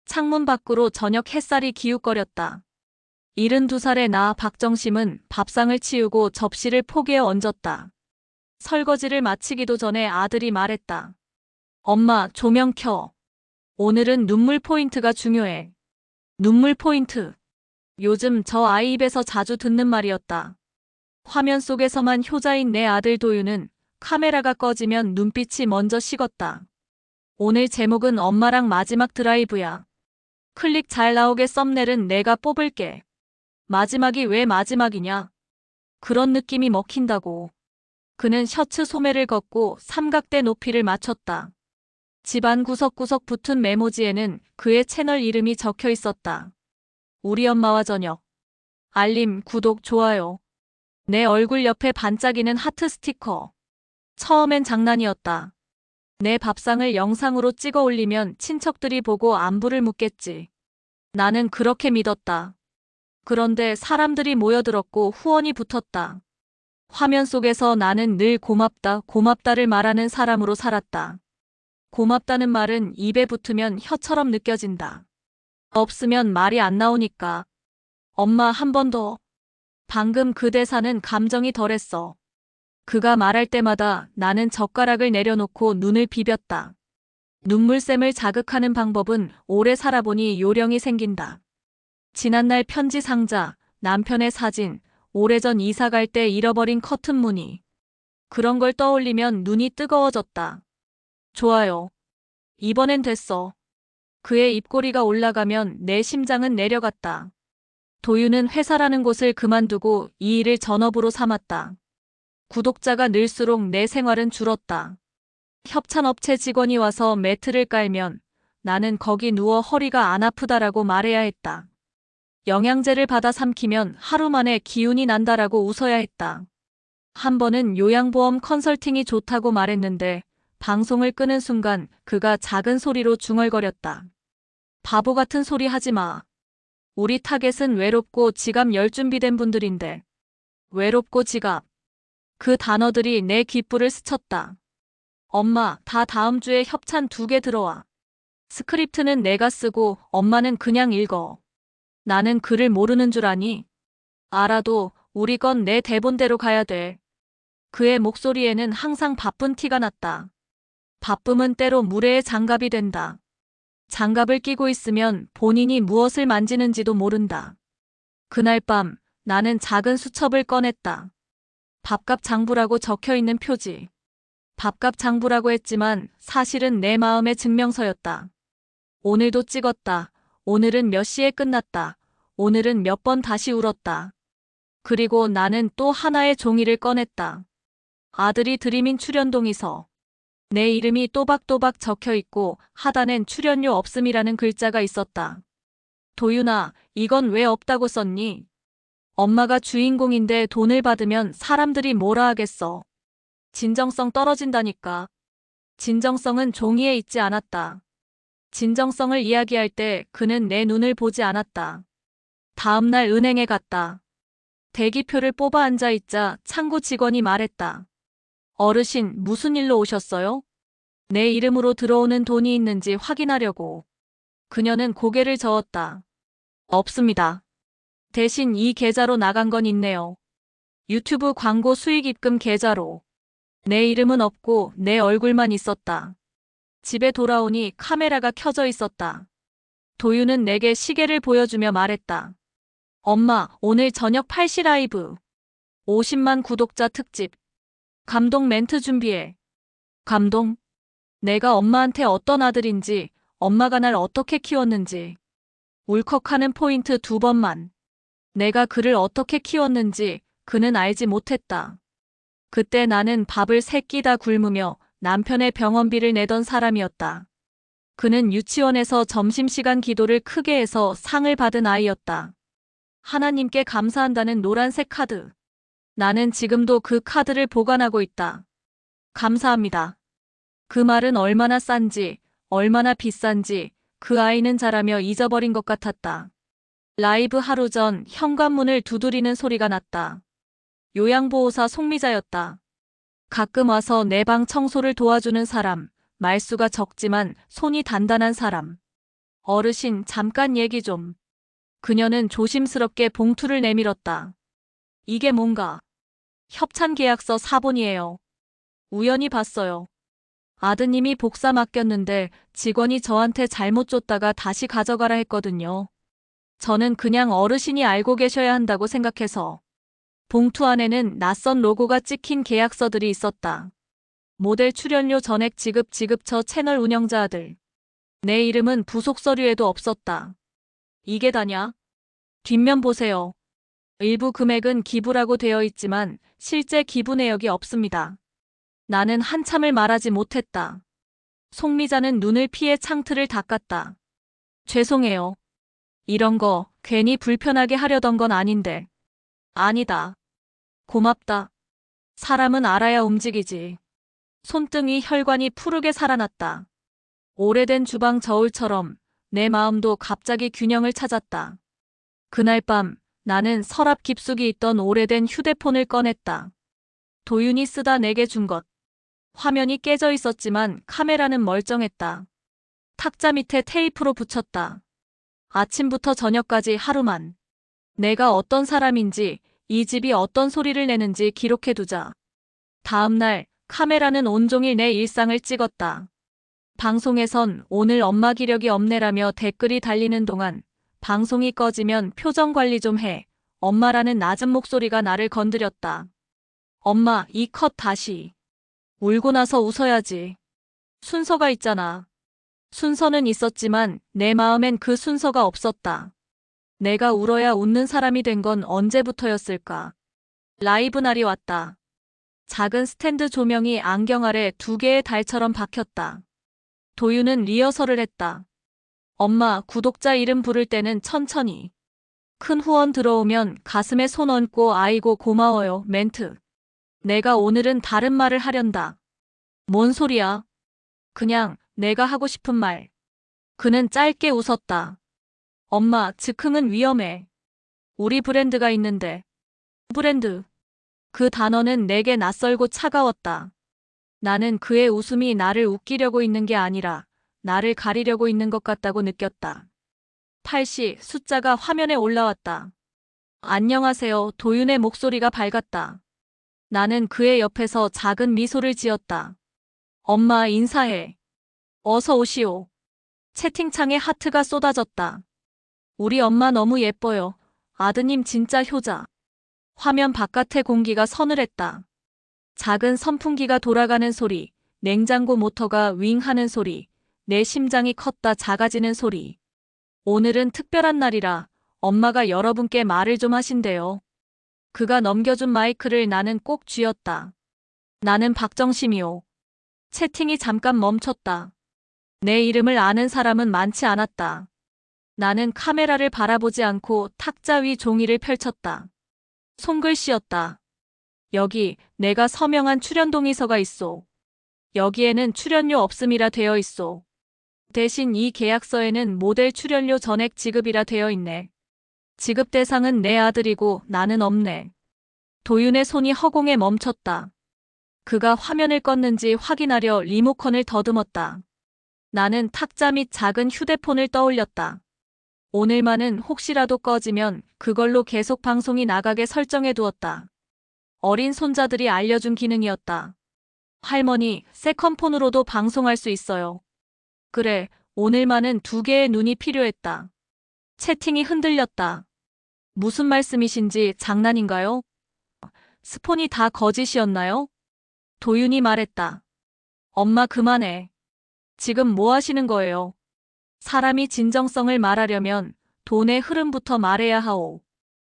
창문 밖으로 저녁 햇살이 기웃거렸다. 72살의 나 박정심은 밥상을 치우고 접시를 포개어 얹었다. 설거지를 마치기도 전에 아들이 말했다. 엄마, 조명 켜. 오늘은 눈물 포인트가 중요해. 눈물 포인트. 요즘 저 아이 입에서 자주 듣는 말이었다. 화면 속에서만 효자인 내 아들 도윤은 카메라가 꺼지면 눈빛이 먼저 식었다. 오늘 제목은 엄마랑 마지막 드라이브야. 클릭 잘 나오게 썸네일은 내가 뽑을게. 마지막이 왜 마지막이냐? 그런 느낌이 먹힌다고. 그는 셔츠 소매를 걷고 삼각대 높이를 맞췄다. 집안 구석구석 붙은 메모지에는 그의 채널 이름이 적혀 있었다. 우리 엄마와 저녁. 알림, 구독, 좋아요. 내 얼굴 옆에 반짝이는 하트 스티커. 처음엔 장난이었다. 내 밥상을 영상으로 찍어 올리면 친척들이 보고 안부를 묻겠지. 나는 그렇게 믿었다. 그런데 사람들이 모여들었고 후원이 붙었다. 화면 속에서 나는 늘 고맙다, 고맙다를 말하는 사람으로 살았다. 고맙다는 말은 입에 붙으면 혀처럼 느껴진다. 없으면 말이 안 나오니까. 엄마, 한 번 더. 방금 그 대사는 감정이 덜했어. 그가 말할 때마다 나는 젓가락을 내려놓고 눈을 비볐다. 눈물샘을 자극하는 방법은 오래 살아보니 요령이 생긴다. 지난날 편지 상자, 남편의 사진, 오래전 이사 갈 때 잃어버린 커튼 무늬. 그런 걸 떠올리면 눈이 뜨거워졌다. 좋아요. 이번엔 됐어. 그의 입꼬리가 올라가면 내 심장은 내려갔다. 도윤은 회사라는 곳을 그만두고 이 일을 전업으로 삼았다. 구독자가 늘수록 내 생활은 줄었다. 협찬업체 직원이 와서 매트를 깔면 나는 거기 누워 허리가 안 아프다라고 말해야 했다. 영양제를 받아 삼키면 하루 만에 기운이 난다라고 웃어야 했다. 한 번은 요양보험 컨설팅이 좋다고 말했는데 방송을 끄는 순간 그가 작은 소리로 중얼거렸다. 바보 같은 소리 하지 마. 우리 타겟은 외롭고 지갑 열 준비된 분들인데. 외롭고 지갑. 그 단어들이 내 귓불을 스쳤다. 엄마, 다 다음 주에 협찬 2개 들어와. 스크립트는 내가 쓰고 엄마는 그냥 읽어. 나는 글을 모르는 줄 아니? 알아도 우리 건 내 대본대로 가야 돼. 그의 목소리에는 항상 바쁜 티가 났다. 바쁨은 때로 무례의 장갑이 된다. 장갑을 끼고 있으면 본인이 무엇을 만지는지도 모른다. 그날 밤 나는 작은 수첩을 꺼냈다. 밥값 장부라고 적혀있는 표지. 밥값 장부라고 했지만 사실은 내 마음의 증명서였다. 오늘도 찍었다. 오늘은 몇 시에 끝났다. 오늘은 몇 번 다시 울었다. 그리고 나는 또 하나의 종이를 꺼냈다. 아들이 들이민 출연동의서. 내 이름이 또박또박 적혀있고 하단엔 출연료 없음이라는 글자가 있었다. 도윤아, 이건 왜 없다고 썼니? 엄마가 주인공인데 돈을 받으면 사람들이 뭐라 하겠어. 진정성 떨어진다니까. 진정성은 종이에 있지 않았다. 진정성을 이야기할 때 그는 내 눈을 보지 않았다. 다음날 은행에 갔다. 대기표를 뽑아 앉아있자 창구 직원이 말했다. 어르신, 무슨 일로 오셨어요? 내 이름으로 들어오는 돈이 있는지 확인하려고. 그녀는 고개를 저었다. 없습니다. 대신 이 계좌로 나간 건 있네요. 유튜브 광고 수익 입금 계좌로. 내 이름은 없고 내 얼굴만 있었다. 집에 돌아오니 카메라가 켜져 있었다. 도윤은 내게 시계를 보여주며 말했다. 엄마, 오늘 저녁 8시 라이브. 50만 구독자 특집. 감동 멘트 준비해. 감동? 내가 엄마한테 어떤 아들인지, 엄마가 날 어떻게 키웠는지. 울컥하는 포인트 2번만. 내가 그를 어떻게 키웠는지 그는 알지 못했다. 그때 나는 밥을 3끼 다 굶으며 남편의 병원비를 내던 사람이었다. 그는 유치원에서 점심시간 기도를 크게 해서 상을 받은 아이였다. 하나님께 감사한다는 노란색 카드. 나는 지금도 그 카드를 보관하고 있다. 감사합니다. 그 말은 얼마나 싼지, 얼마나 비싼지 그 아이는 자라며 잊어버린 것 같았다. 라이브 하루 전 현관문을 두드리는 소리가 났다. 요양보호사 송미자였다. 가끔 와서 내 방 청소를 도와주는 사람, 말수가 적지만 손이 단단한 사람. 어르신, 잠깐 얘기 좀. 그녀는 조심스럽게 봉투를 내밀었다. 이게 뭔가? 협찬 계약서 사본이에요. 우연히 봤어요. 아드님이 복사 맡겼는데 직원이 저한테 잘못 줬다가 다시 가져가라 했거든요. 저는 그냥 어르신이 알고 계셔야 한다고 생각해서. 봉투 안에는 낯선 로고가 찍힌 계약서들이 있었다. 모델 출연료 전액 지급처 채널 운영자 아들. 내 이름은 부속 서류에도 없었다. 이게 다냐? 뒷면 보세요. 일부 금액은 기부라고 되어 있지만 실제 기부 내역이 없습니다. 나는 한참을 말하지 못했다. 송미자는 눈을 피해 창틀을 닦았다. 죄송해요. 이런 거 괜히 불편하게 하려던 건 아닌데. 아니다. 고맙다. 사람은 알아야 움직이지. 손등이 혈관이 푸르게 살아났다. 오래된 주방 저울처럼 내 마음도 갑자기 균형을 찾았다. 그날 밤 나는 서랍 깊숙이 있던 오래된 휴대폰을 꺼냈다. 도윤이 쓰다 내게 준 것. 화면이 깨져 있었지만 카메라는 멀쩡했다. 탁자 밑에 테이프로 붙였다. 아침부터 저녁까지 하루만. 내가 어떤 사람인지, 이 집이 어떤 소리를 내는지 기록해두자. 다음 날 카메라는 온종일 내 일상을 찍었다. 방송에선 오늘 엄마 기력이 없네라며 댓글이 달리는 동안 방송이 꺼지면 표정 관리 좀 해. 엄마라는 낮은 목소리가 나를 건드렸다. 엄마, 이 컷 다시. 울고 나서 웃어야지. 순서가 있잖아. 순서는 있었지만 내 마음엔 그 순서가 없었다. 내가 울어야 웃는 사람이 된 건 언제부터였을까? 라이브 날이 왔다. 작은 스탠드 조명이 안경 아래 2개의 달처럼 박혔다. 도윤은 리허설을 했다. 엄마, 구독자 이름 부를 때는 천천히. 큰 후원 들어오면 가슴에 손 얹고 아이고 고마워요 멘트. 내가 오늘은 다른 말을 하련다. 뭔 소리야? 그냥 내가 하고 싶은 말. 그는 짧게 웃었다. 엄마, 즉흥은 위험해. 우리 브랜드가 있는데. 브랜드. 그 단어는 내게 낯설고 차가웠다. 나는 그의 웃음이 나를 웃기려고 있는 게 아니라 나를 가리려고 있는 것 같다고 느꼈다. 8시 숫자가 화면에 올라왔다. 안녕하세요. 도윤의 목소리가 밝았다. 나는 그의 옆에서 작은 미소를 지었다. 엄마 인사해. 어서 오시오. 채팅창에 하트가 쏟아졌다. 우리 엄마 너무 예뻐요. 아드님 진짜 효자. 화면 바깥의 공기가 서늘했다. 작은 선풍기가 돌아가는 소리, 냉장고 모터가 윙 하는 소리, 내 심장이 컸다 작아지는 소리. 오늘은 특별한 날이라 엄마가 여러분께 말을 좀 하신대요. 그가 넘겨준 마이크를 나는 꼭 쥐었다. 나는 박정심이요. 채팅이 잠깐 멈췄다. 내 이름을 아는 사람은 많지 않았다. 나는 카메라를 바라보지 않고 탁자 위 종이를 펼쳤다. 손글씨였다. 여기 내가 서명한 출연 동의서가 있소. 여기에는 출연료 없음이라 되어 있소. 대신 이 계약서에는 모델 출연료 전액 지급이라 되어 있네. 지급 대상은 내 아들이고 나는 없네. 도윤의 손이 허공에 멈췄다. 그가 화면을 껐는지 확인하려 리모컨을 더듬었다. 나는 탁자 및 작은 휴대폰을 떠올렸다. 오늘만은 혹시라도 꺼지면 그걸로 계속 방송이 나가게 설정해 두었다. 어린 손자들이 알려준 기능이었다. 할머니, 세컨폰으로도 방송할 수 있어요. 그래, 오늘만은 2개의 눈이 필요했다. 채팅이 흔들렸다. 무슨 말씀이신지 장난인가요? 스폰이 다 거짓이었나요? 도윤이 말했다. 엄마 그만해. 지금 뭐 하시는 거예요? 사람이 진정성을 말하려면 돈의 흐름부터 말해야 하오.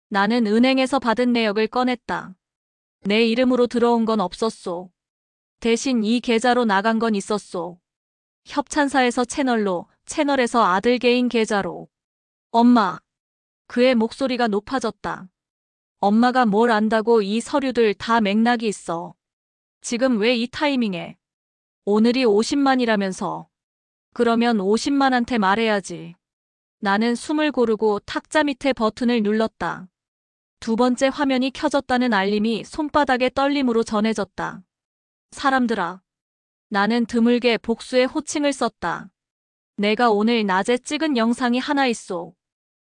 나는 은행에서 받은 내역을 꺼냈다. 내 이름으로 들어온 건 없었소. 대신 이 계좌로 나간 건 있었소. 협찬사에서 채널로, 채널에서 아들 개인 계좌로. 엄마. 그의 목소리가 높아졌다. 엄마가 뭘 안다고 이 서류들 다 맥락이 있어. 지금 왜 이 타이밍에? 오늘이 50만이라면서. 그러면 50만한테 말해야지. 나는 숨을 고르고 탁자 밑에 버튼을 눌렀다. 2번째 화면이 켜졌다는 알림이 손바닥의 떨림으로 전해졌다. 사람들아. 나는 드물게 복수의 호칭을 썼다. 내가 오늘 낮에 찍은 영상이 하나 있어.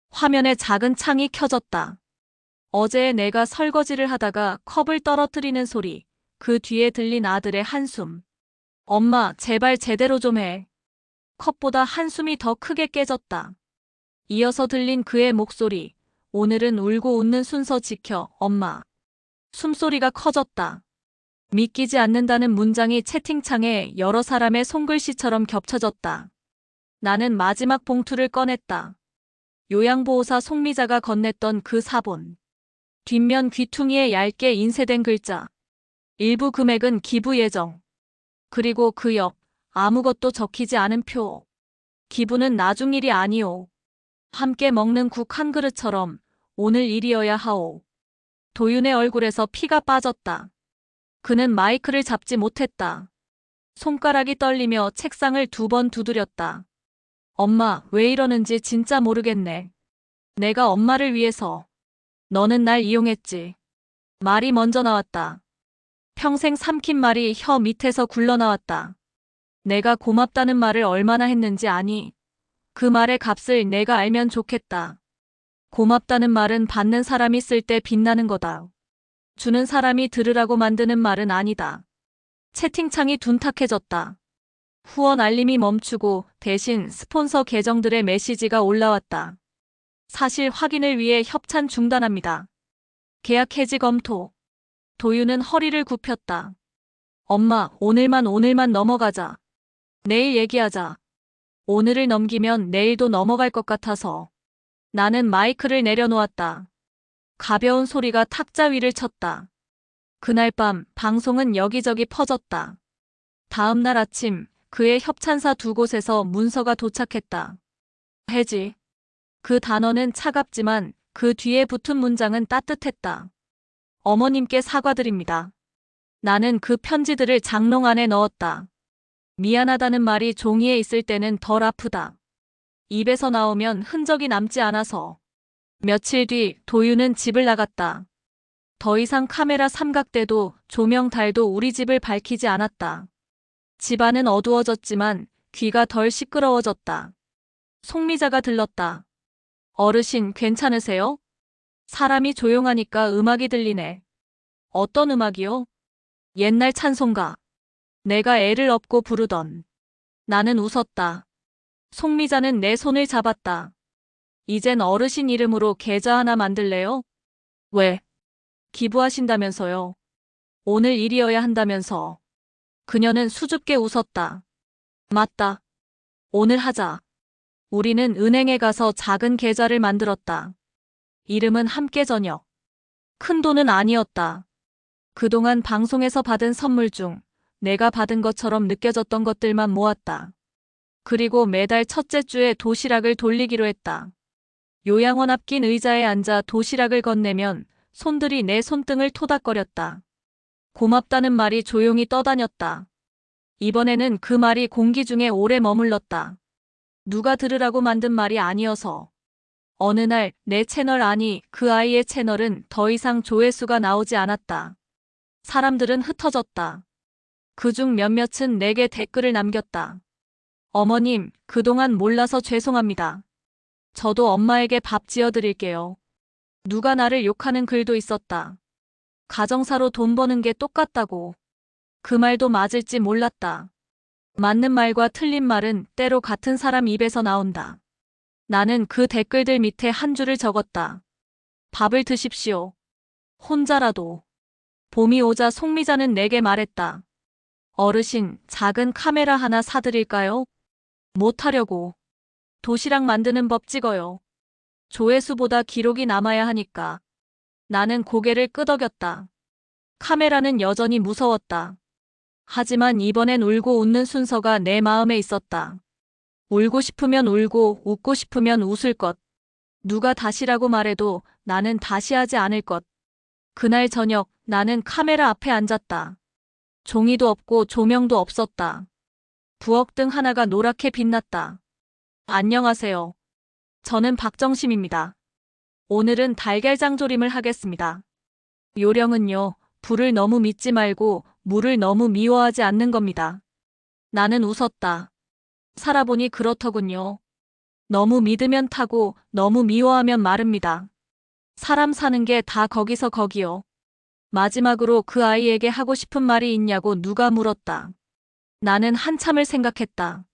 화면에 작은 창이 켜졌다. 어제 내가 설거지를 하다가 컵을 떨어뜨리는 소리, 그 뒤에 들린 아들의 한숨. 엄마, 제발 제대로 좀 해. 컵보다 한숨이 더 크게 깨졌다. 이어서 들린 그의 목소리. 오늘은 울고 웃는 순서 지켜, 엄마. 숨소리가 커졌다. 믿기지 않는다는 문장이 채팅창에 여러 사람의 손글씨처럼 겹쳐졌다. 나는 마지막 봉투를 꺼냈다. 요양보호사 송미자가 건넸던 그 사본. 뒷면 귀퉁이에 얇게 인쇄된 글자. 일부 금액은 기부 예정. 그리고 그 옆, 아무것도 적히지 않은 표. 기부는 나중 일이 아니오. 함께 먹는 국 한 그릇처럼 오늘 일이어야 하오. 도윤의 얼굴에서 피가 빠졌다. 그는 마이크를 잡지 못했다. 손가락이 떨리며 책상을 2번 두드렸다. 엄마, 왜 이러는지 진짜 모르겠네. 내가 엄마를 위해서. 너는 날 이용했지. 말이 먼저 나왔다. 평생 삼킨 말이 혀 밑에서 굴러나왔다. 내가 고맙다는 말을 얼마나 했는지 아니? 그 말의 값을 내가 알면 좋겠다. 고맙다는 말은 받는 사람이 쓸 때 빛나는 거다. 주는 사람이 들으라고 만드는 말은 아니다. 채팅창이 둔탁해졌다. 후원 알림이 멈추고 대신 스폰서 계정들의 메시지가 올라왔다. 사실 확인을 위해 협찬 중단합니다. 계약 해지 검토. 도윤은 허리를 굽혔다. 엄마, 오늘만 넘어가자. 내일 얘기하자. 오늘을 넘기면 내일도 넘어갈 것 같아서. 나는 마이크를 내려놓았다. 가벼운 소리가 탁자 위를 쳤다. 그날 밤 방송은 여기저기 퍼졌다. 다음 날 아침 그의 협찬사 2곳에서 문서가 도착했다. 해지. 그 단어는 차갑지만 그 뒤에 붙은 문장은 따뜻했다. 어머님께 사과드립니다. 나는 그 편지들을 장롱 안에 넣었다. 미안하다는 말이 종이에 있을 때는 덜 아프다. 입에서 나오면 흔적이 남지 않아서. 며칠 뒤 도윤은 집을 나갔다. 더 이상 카메라 삼각대도 조명 달도 우리 집을 밝히지 않았다. 집안은 어두워졌지만 귀가 덜 시끄러워졌다. 송미자가 들렀다. 어르신 괜찮으세요? 사람이 조용하니까 음악이 들리네. 어떤 음악이요? 옛날 찬송가. 내가 애를 업고 부르던. 나는 웃었다. 송미자는 내 손을 잡았다. 이젠 어르신 이름으로 계좌 하나 만들래요? 왜? 기부하신다면서요. 오늘 일이어야 한다면서. 그녀는 수줍게 웃었다. 맞다. 오늘 하자. 우리는 은행에 가서 작은 계좌를 만들었다. 이름은 함께 저녁. 큰 돈은 아니었다. 그동안 방송에서 받은 선물 중 내가 받은 것처럼 느껴졌던 것들만 모았다. 그리고 매달 첫째 주에 도시락을 돌리기로 했다. 요양원 앞 긴 의자에 앉아 도시락을 건네면 손들이 내 손등을 토닥거렸다. 고맙다는 말이 조용히 떠다녔다. 이번에는 그 말이 공기 중에 오래 머물렀다. 누가 들으라고 만든 말이 아니어서. 어느 날 내 채널 아니 그 아이의 채널은 더 이상 조회수가 나오지 않았다. 사람들은 흩어졌다. 그중 몇몇은 내게 댓글을 남겼다. 어머님, 그동안 몰라서 죄송합니다. 저도 엄마에게 밥 지어드릴게요. 누가 나를 욕하는 글도 있었다. 가정사로 돈 버는 게 똑같다고. 그 말도 맞을지 몰랐다. 맞는 말과 틀린 말은 때로 같은 사람 입에서 나온다. 나는 그 댓글들 밑에 한 줄을 적었다. 밥을 드십시오. 혼자라도. 봄이 오자 송미자는 내게 말했다. 어르신, 작은 카메라 하나 사드릴까요? 못하려고. 도시락 만드는 법 찍어요. 조회수보다 기록이 남아야 하니까. 나는 고개를 끄덕였다. 카메라는 여전히 무서웠다. 하지만 이번엔 울고 웃는 순서가 내 마음에 있었다. 울고 싶으면 울고 웃고 싶으면 웃을 것. 누가 다시라고 말해도 나는 다시 하지 않을 것. 그날 저녁 나는 카메라 앞에 앉았다. 종이도 없고 조명도 없었다. 부엌등 하나가 노랗게 빛났다. 안녕하세요. 저는 박정심입니다. 오늘은 달걀장조림을 하겠습니다. 요령은요, 불을 너무 믿지 말고 물을 너무 미워하지 않는 겁니다. 나는 웃었다. 살아보니 그렇더군요. 너무 믿으면 타고 너무 미워하면 마릅니다. 사람 사는 게 다 거기서 거기요. 마지막으로 그 아이에게 하고 싶은 말이 있냐고 누가 물었다. 나는 한참을 생각했다.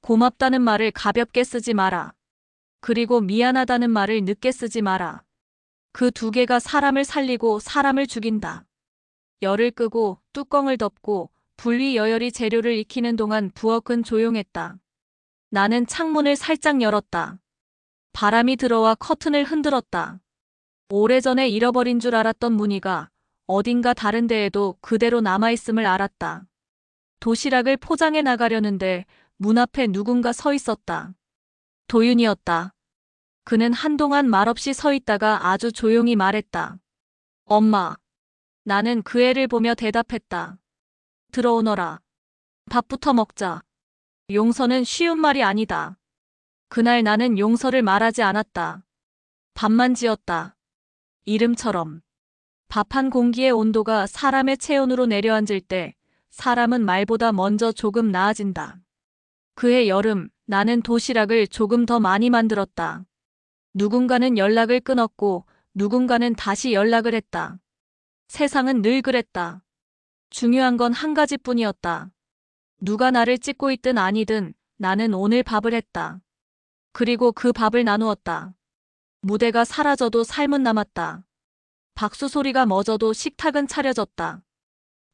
고맙다는 말을 가볍게 쓰지 마라. 그리고 미안하다는 말을 늦게 쓰지 마라. 그 두 개가 사람을 살리고 사람을 죽인다. 열을 끄고 뚜껑을 덮고 불 위 여열이 재료를 익히는 동안 부엌은 조용했다. 나는 창문을 살짝 열었다. 바람이 들어와 커튼을 흔들었다. 오래전에 잃어버린 줄 알았던 무늬가 어딘가 다른 데에도 그대로 남아있음을 알았다. 도시락을 포장해 나가려는데 문 앞에 누군가 서 있었다. 도윤이었다. 그는 한동안 말없이 서 있다가 아주 조용히 말했다. 엄마. 나는 그 애를 보며 대답했다. 들어오너라. 밥부터 먹자. 용서는 쉬운 말이 아니다. 그날 나는 용서를 말하지 않았다. 밥만 지었다. 이름처럼. 밥 한 공기의 온도가 사람의 체온으로 내려앉을 때 사람은 말보다 먼저 조금 나아진다. 그해 여름 나는 도시락을 조금 더 많이 만들었다. 누군가는 연락을 끊었고 누군가는 다시 연락을 했다. 세상은 늘 그랬다. 중요한 건 한 가지뿐이었다. 누가 나를 찍고 있든 아니든 나는 오늘 밥을 했다. 그리고 그 밥을 나누었다. 무대가 사라져도 삶은 남았다. 박수 소리가 멎어도 식탁은 차려졌다.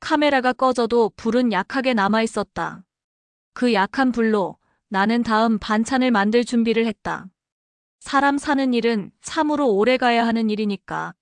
카메라가 꺼져도 불은 약하게 남아있었다. 그 약한 불로 나는 다음 반찬을 만들 준비를 했다. 사람 사는 일은 참으로 오래 가야 하는 일이니까.